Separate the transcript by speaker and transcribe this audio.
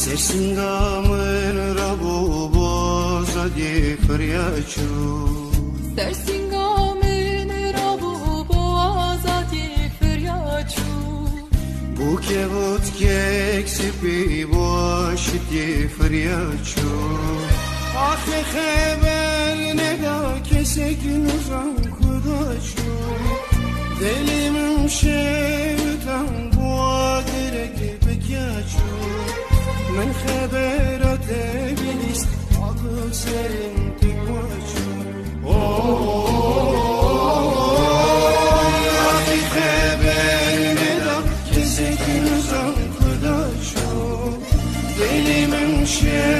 Speaker 1: Sersingamın rabu boza di fıryaçu
Speaker 2: Sersingamın rabu boza di fıryaçu
Speaker 1: Bu kevut kek sipi boş di fıryaçu Ahı haber ne da kesek nuzan kudaçu Delimim şeytan bu adirek bekyaçu من خبرات بیست آدو سرم تکوچو آخی خبر ندم کسی که نزم خدا شو دلی من شه